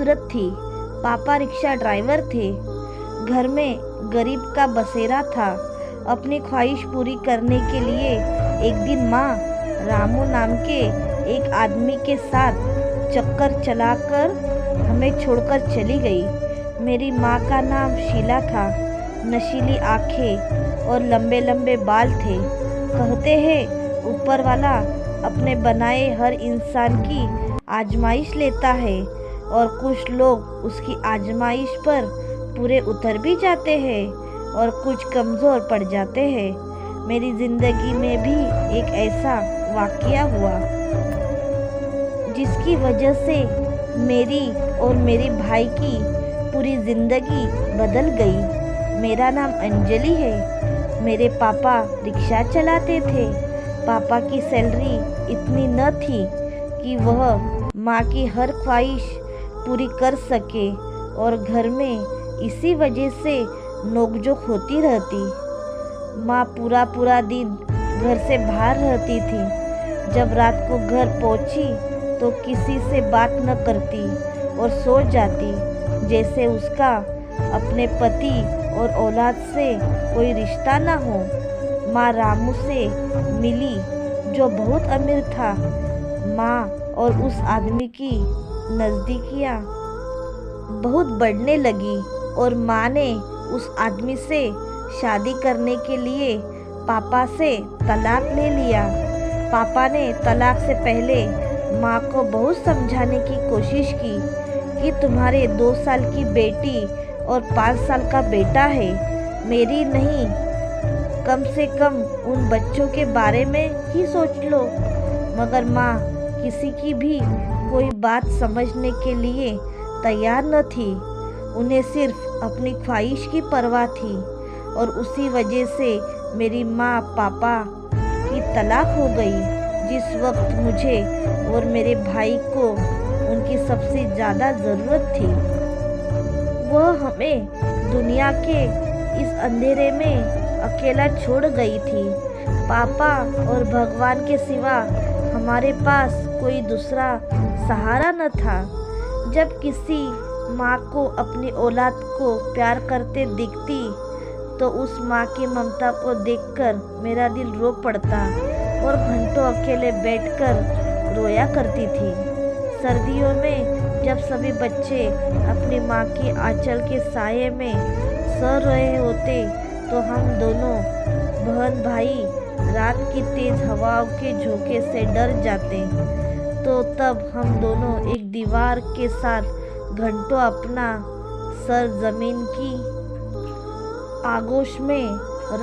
खूबसूरत थी। पापा रिक्शा ड्राइवर थे। घर में गरीब का बसेरा था। अपनी ख्वाहिश पूरी करने के लिए एक दिन माँ रामू नाम के एक आदमी के साथ चक्कर चलाकर हमें छोड़कर चली गई। मेरी माँ का नाम शीला था। नशीली आंखें और लंबे लंबे बाल थे। कहते हैं ऊपर वाला अपने बनाए हर इंसान की आजमाइश लेता है और कुछ लोग उसकी आजमाइश पर पूरे उतर भी जाते हैं और कुछ कमज़ोर पड़ जाते हैं। मेरी ज़िंदगी में भी एक ऐसा वाक़या हुआ जिसकी वजह से मेरी और मेरे भाई की पूरी ज़िंदगी बदल गई। मेरा नाम अंजलि है। मेरे पापा रिक्शा चलाते थे। पापा की सैलरी इतनी न थी कि वह माँ की हर ख्वाहिश पूरी कर सके और घर में इसी वजह से नोकझोंक होती रहती। माँ पूरा दिन घर से बाहर रहती थी। जब रात को घर पहुँची तो किसी से बात न करती और सो जाती, जैसे उसका अपने पति और औलाद से कोई रिश्ता ना हो। माँ रामू से मिली जो बहुत अमीर था। माँ और उस आदमी की नज़दीकियाँ बहुत बढ़ने लगी और माँ ने उस आदमी से शादी करने के लिए पापा से तलाक ले लिया। पापा ने तलाक से पहले माँ को बहुत समझाने की कोशिश की कि तुम्हारे 2 साल की बेटी और 5 साल का बेटा है, मेरी नहीं, कम से कम उन बच्चों के बारे में ही सोच लो। मगर माँ किसी की भी कोई बात समझने के लिए तैयार न थी। उन्हें सिर्फ अपनी ख्वाहिश की परवाह थी और उसी वजह से मेरी माँ पापा की तलाक हो गई। जिस वक्त मुझे और मेरे भाई को उनकी सबसे ज़्यादा ज़रूरत थी, वह हमें दुनिया के इस अंधेरे में अकेला छोड़ गई थी। पापा और भगवान के सिवा हमारे पास कोई दूसरा सहारा न था। जब किसी माँ को अपनी औलाद को प्यार करते दिखती तो उस माँ की ममता को देखकर मेरा दिल रो पड़ता और घंटों अकेले बैठकर रोया करती थी। सर्दियों में जब सभी बच्चे अपनी माँ की आंचल के साये में सो रहे होते तो हम दोनों बहन भाई रात की तेज हवाओं के झोंके से डर जाते। तो तब हम दोनों एक दीवार के साथ घंटों अपना सर जमीन की आगोश में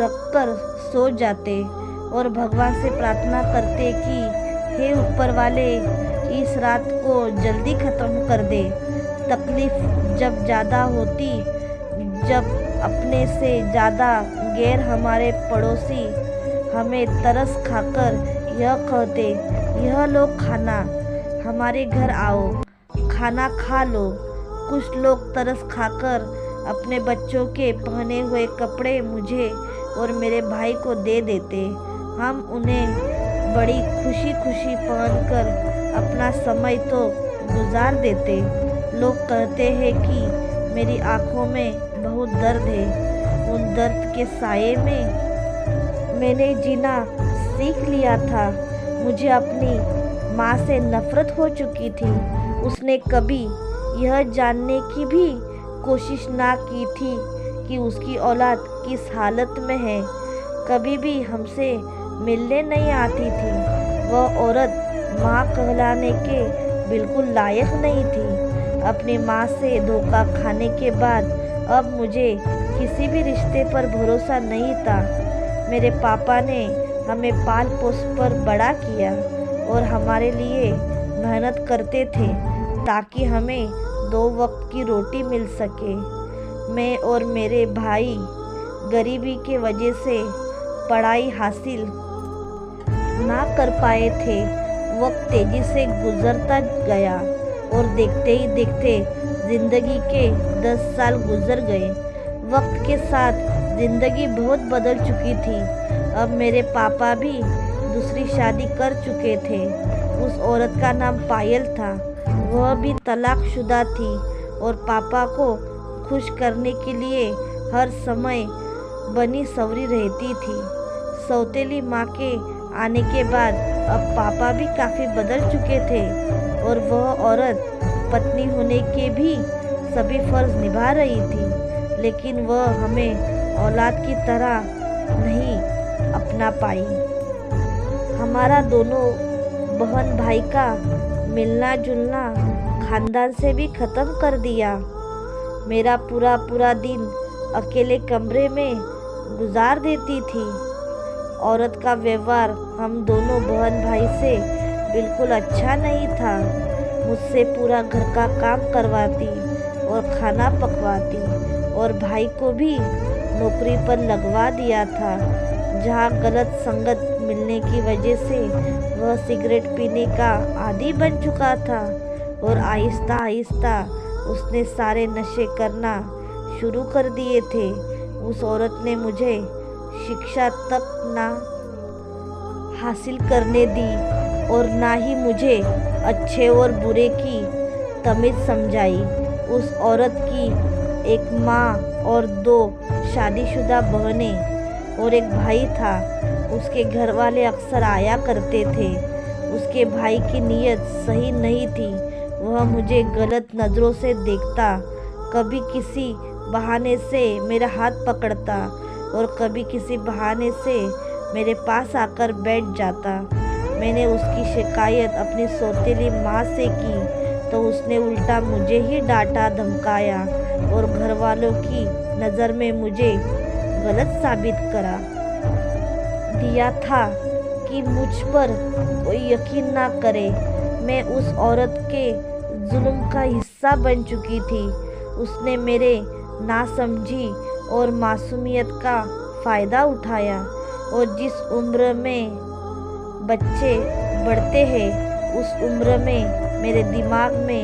रखकर सो जाते और भगवान से प्रार्थना करते कि हे ऊपर वाले, इस रात को जल्दी ख़त्म कर दे। तकलीफ़ जब ज़्यादा होती, जब अपने से ज़्यादा गैर हमारे पड़ोसी हमें तरस खाकर यह कहते, यह लो खाना, हमारे घर आओ, खाना खा लो। कुछ लोग तरस खाकर अपने बच्चों के पहने हुए कपड़े मुझे और मेरे भाई को दे देते। हम उन्हें बड़ी खुशी खुशी पहनकर अपना समय तो गुजार देते। लोग कहते हैं कि मेरी आँखों में बहुत दर्द है। उन दर्द के साये में मैंने जीना सीख लिया था। मुझे अपनी माँ से नफ़रत हो चुकी थी। उसने कभी यह जानने की भी कोशिश ना की थी कि उसकी औलाद किस हालत में है। कभी भी हमसे मिलने नहीं आती थी। वह औरत माँ कहलाने के बिल्कुल लायक नहीं थी। अपनी माँ से धोखा खाने के बाद अब मुझे किसी भी रिश्ते पर भरोसा नहीं था। मेरे पापा ने हमें पाल पोस कर बड़ा किया और हमारे लिए मेहनत करते थे ताकि हमें 2 वक्त की रोटी मिल सके। मैं और मेरे भाई गरीबी के वजह से पढ़ाई हासिल ना कर पाए थे। वक्त तेज़ी से गुजरता गया और देखते ही देखते ज़िंदगी के 10 साल गुजर गए। वक्त के साथ ज़िंदगी बहुत बदल चुकी थी। अब मेरे पापा भी दूसरी शादी कर चुके थे। उस औरत का नाम पायल था। वह भी तलाकशुदा थी और पापा को खुश करने के लिए हर समय बनी सवरी रहती थी। सौतेली माँ के आने के बाद अब पापा भी काफ़ी बदल चुके थे और वह औरत पत्नी होने के भी सभी फर्ज निभा रही थी, लेकिन वह हमें औलाद की तरह नहीं अपना पाई। हमारा दोनों बहन भाई का मिलना जुलना खानदान से भी ख़त्म कर दिया। मेरा पूरा दिन अकेले कमरे में गुजार देती थी। औरत का व्यवहार हम दोनों बहन भाई से बिल्कुल अच्छा नहीं था। मुझसे पूरा घर का काम करवाती और खाना पकवाती और भाई को भी नौकरी पर लगवा दिया था, जहाँ गलत संगत मिलने की वजह से वह सिगरेट पीने का आदी बन चुका था और आहिस्ता आहिस्ता उसने सारे नशे करना शुरू कर दिए थे। उस औरत ने मुझे शिक्षा तक ना हासिल करने दी और ना ही मुझे अच्छे और बुरे की तमीज़ समझाई। उस औरत की एक माँ और 2 शादीशुदा बहनें और एक भाई था। उसके घर वाले अक्सर आया करते थे। उसके भाई की नीयत सही नहीं थी। वह मुझे गलत नज़रों से देखता, कभी किसी बहाने से मेरा हाथ पकड़ता और कभी किसी बहाने से मेरे पास आकर बैठ जाता। मैंने उसकी शिकायत अपनी सौतेली माँ से की तो उसने उल्टा मुझे ही डांटा धमकाया और घर वालों की नज़र में मुझे गलत साबित करा दिया था कि मुझ पर कोई यकीन ना करे। मैं उस औरत के जुल्म का हिस्सा बन चुकी थी। उसने मेरे नासमझी और मासूमियत का फ़ायदा उठाया और जिस उम्र में बच्चे बढ़ते हैं उस उम्र में मेरे दिमाग में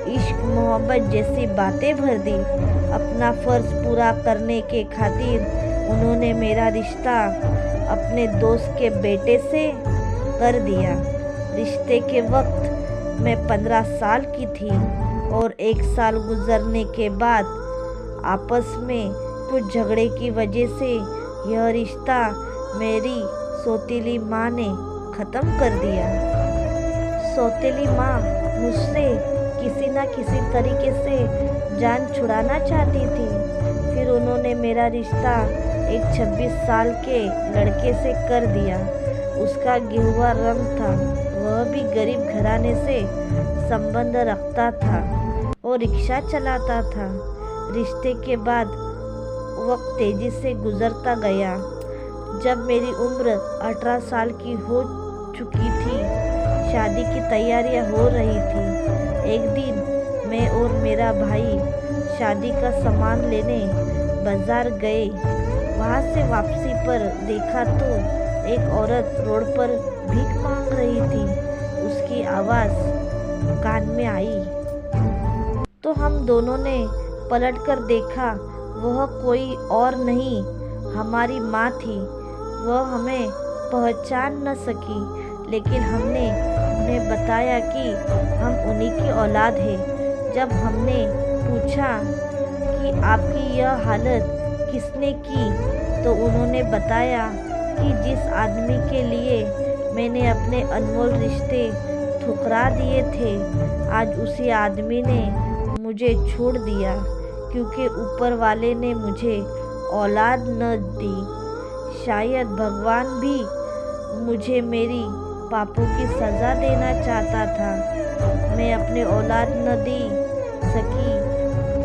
इश्क मोहब्बत जैसी बातें भर दी। अपना फ़र्ज़ पूरा करने के खातिर उन्होंने मेरा रिश्ता अपने दोस्त के बेटे से कर दिया। रिश्ते के वक्त मैं 15 साल की थी और 1 साल गुजरने के बाद आपस में कुछ झगड़े की वजह से यह रिश्ता मेरी सौतेली माँ ने ख़त्म कर दिया। सौतेली माँ मुझसे किसी न किसी तरीके से जान छुड़ाना चाहती थी। फिर उन्होंने मेरा रिश्ता एक 26 साल के लड़के से कर दिया। उसका गेहुआ रंग था, वह भी गरीब घराने से संबंध रखता था और रिक्शा चलाता था। रिश्ते के बाद वक्त तेज़ी से गुजरता गया। जब मेरी उम्र 18 साल की हो चुकी थी, शादी की तैयारियां हो रही थी। एक दिन मैं और मेरा भाई शादी का सामान लेने बाजार गए। वहाँ से वापसी पर देखा तो एक औरत रोड पर भीख मांग रही थी। उसकी आवाज़ कान में आई तो हम दोनों ने पलटकर देखा। वह कोई और नहीं, हमारी माँ थी। वह हमें पहचान न सकी, लेकिन हमने उन्हें बताया कि हम उन्हीं की औलाद हैं। जब हमने पूछा कि आपकी यह हालत किसने की, तो उन्होंने बताया कि जिस आदमी के लिए मैंने अपने अनमोल रिश्ते ठुकरा दिए थे, आज उसी आदमी ने मुझे छोड़ दिया क्योंकि ऊपर वाले ने मुझे औलाद न दी। शायद भगवान भी मुझे मेरी पापों की सज़ा देना चाहता था। मैं अपने औलाद न दे सकी,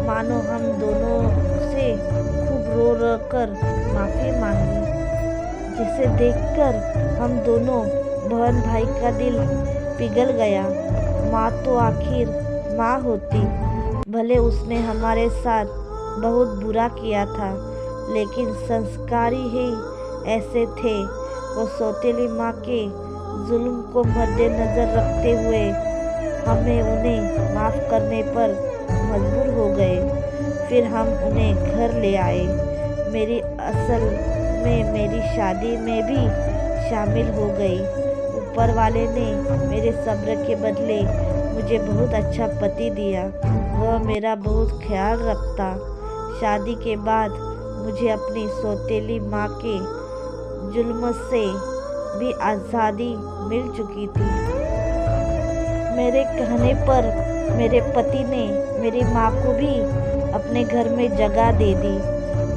मानो हम दोनों से खूब रो रो कर माफ़ी मांगी, जिसे देखकर हम दोनों बहन भाई का दिल पिघल गया। माँ तो आखिर माँ होती, भले उसने हमारे साथ बहुत बुरा किया था, लेकिन संस्कारी ही ऐसे थे। वो सौतेली माँ के जुल्म को मद्देनज़र रखते हुए हमें उन्हें माफ़ करने पर मजबूर हो गए। फिर हम उन्हें घर ले आए। मेरी असल में मेरी शादी में भी शामिल हो गई। ऊपर वाले ने मेरे सब्र के बदले मुझे बहुत अच्छा पति दिया। वह मेरा बहुत ख्याल रखता। शादी के बाद मुझे अपनी सौतेली माँ के जुल्म से भी आज़ादी मिल चुकी थी। मेरे कहने पर मेरे पति ने मेरी माँ को भी अपने घर में जगह दे दी।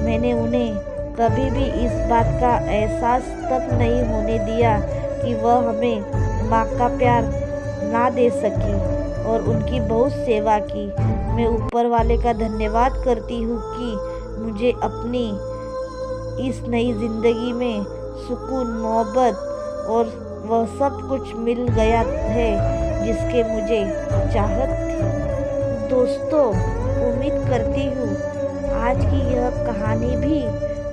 मैंने उन्हें कभी भी इस बात का एहसास तक नहीं होने दिया कि वह हमें माँ का प्यार ना दे सकी और उनकी बहुत सेवा की। मैं ऊपर वाले का धन्यवाद करती हूँ कि मुझे अपनी इस नई ज़िंदगी में सुकून, मोहब्बत और वह सब कुछ मिल गया है जिसके मुझे चाहत थी। दोस्तों, उम्मीद करती हूँ आज की यह कहानी भी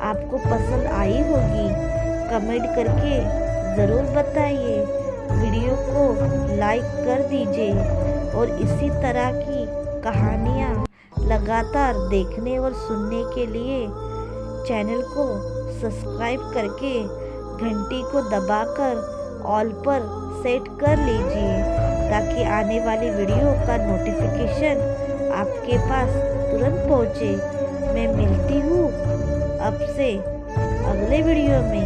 आपको पसंद आई होगी। कमेंट करके ज़रूर बताइए। वीडियो को लाइक कर दीजिए और इसी तरह की कहानियाँ लगातार देखने और सुनने के लिए चैनल को सब्सक्राइब करके घंटी को दबाकर ऑल पर सेट कर लीजिए ताकि आने वाली वीडियो का नोटिफिकेशन आपके पास तुरंत पहुँचे। मैं मिलती हूँ अब से अगले वीडियो में।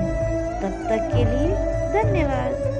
तब तक के लिए धन्यवाद।